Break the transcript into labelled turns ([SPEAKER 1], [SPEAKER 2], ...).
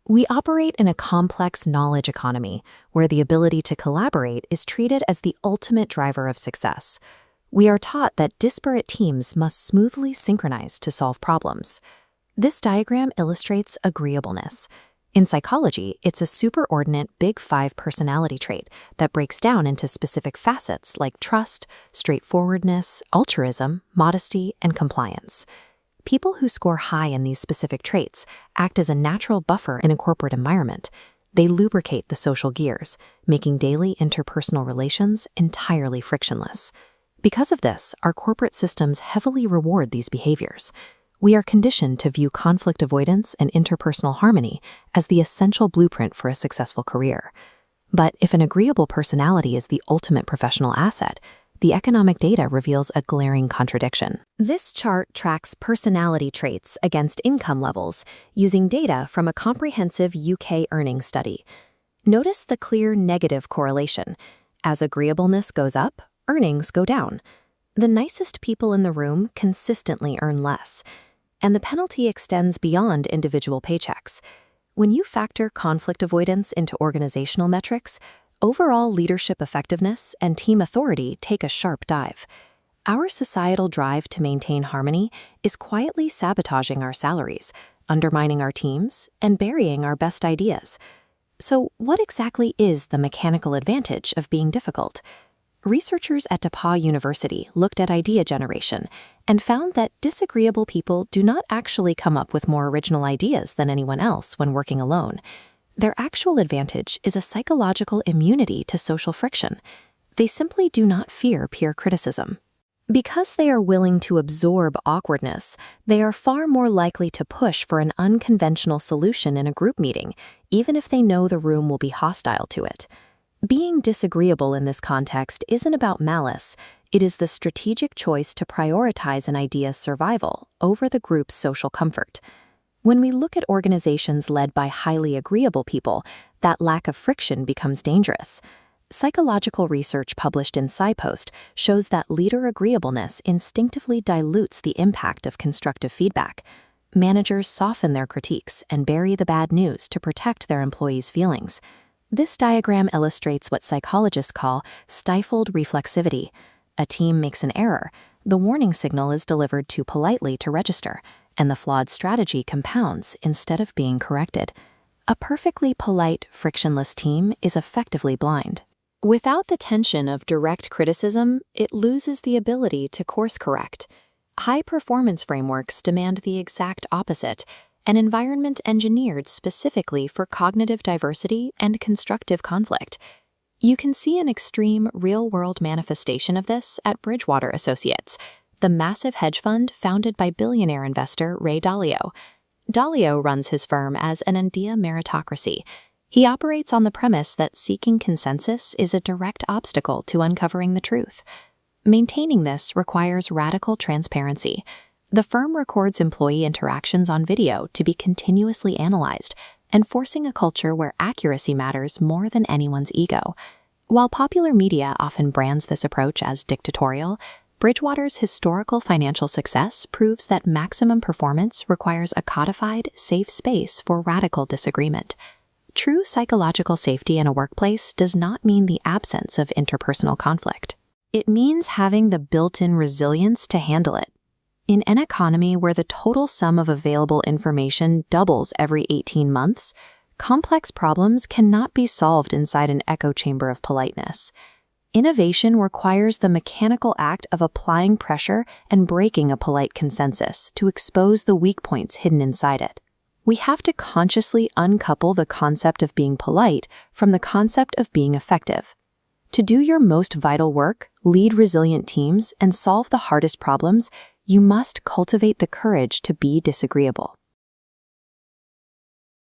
[SPEAKER 1] We operate in a complex knowledge economy where the ability to collaborate is treated as the ultimate driver of success. We are taught that disparate teams must smoothly synchronize to solve problems. This diagram illustrates agreeableness. In psychology, it's a superordinate Big Five personality trait that breaks down into specific facets like trust, straightforwardness, altruism, modesty, and compliance. People who score high in these specific traits act as a natural buffer in a corporate environment. They lubricate the social gears, making daily interpersonal relations entirely frictionless. Because of this, our corporate systems heavily reward these behaviors. We are conditioned to view conflict avoidance and interpersonal harmony as the essential blueprint for a successful career. But if an agreeable personality is the ultimate professional asset, the economic data reveals a glaring contradiction. This chart tracks personality traits against income levels using data from a comprehensive UK earnings study. Notice the clear negative correlation. As agreeableness goes up, earnings go down. The nicest people in the room consistently earn less, and the penalty extends beyond individual paychecks. When you factor conflict avoidance into organizational metrics, overall leadership effectiveness and team authority take a sharp dive. Our societal drive to maintain harmony is quietly sabotaging our salaries, undermining our teams, and burying our best ideas. So, what exactly is the mechanical advantage of being difficult? Researchers at DePauw University looked at idea generation and found that disagreeable people do not actually come up with more original ideas than anyone else when working alone. Their actual advantage is a psychological immunity to social friction. They simply do not fear peer criticism. Because they are willing to absorb awkwardness, they are far more likely to push for an unconventional solution in a group meeting, even if they know the room will be hostile to it. Being disagreeable in this context isn't about malice. It is the strategic choice to prioritize an idea's survival over the group's social comfort. When we look at organizations led by highly agreeable people, that lack of friction becomes dangerous. Psychological research published in SciPost shows that leader agreeableness instinctively dilutes the impact of constructive feedback. Managers soften their critiques and bury the bad news to protect their employees' feelings. This diagram illustrates what psychologists call stifled reflexivity. A team makes an error, the warning signal is delivered too politely to register, and the flawed strategy compounds instead of being corrected. A perfectly polite, frictionless team is effectively blind. Without the tension of direct criticism, it loses the ability to course correct. High-performance frameworks demand the exact opposite, an environment engineered specifically for cognitive diversity and constructive conflict. You can see an extreme real-world manifestation of this at Bridgewater Associates, the massive hedge fund founded by billionaire investor Ray Dalio. Dalio runs his firm as an India meritocracy. He operates on the premise that seeking consensus is a direct obstacle to uncovering the truth. Maintaining this requires radical transparency. The firm records employee interactions on video to be continuously analyzed, enforcing a culture where accuracy matters more than anyone's ego. While popular media often brands this approach as dictatorial, Bridgewater's historical financial success proves that maximum performance requires a codified, safe space for radical disagreement. True psychological safety in a workplace does not mean the absence of interpersonal conflict. It means having the built-in resilience to handle it. In an economy where the total sum of available information doubles every 18 months, complex problems cannot be solved inside an echo chamber of politeness. Innovation requires the mechanical act of applying pressure and breaking a polite consensus to expose the weak points hidden inside it. We have to consciously uncouple the concept of being polite from the concept of being effective. To do your most vital work, lead resilient teams, and solve the hardest problems, you must cultivate the courage to be disagreeable.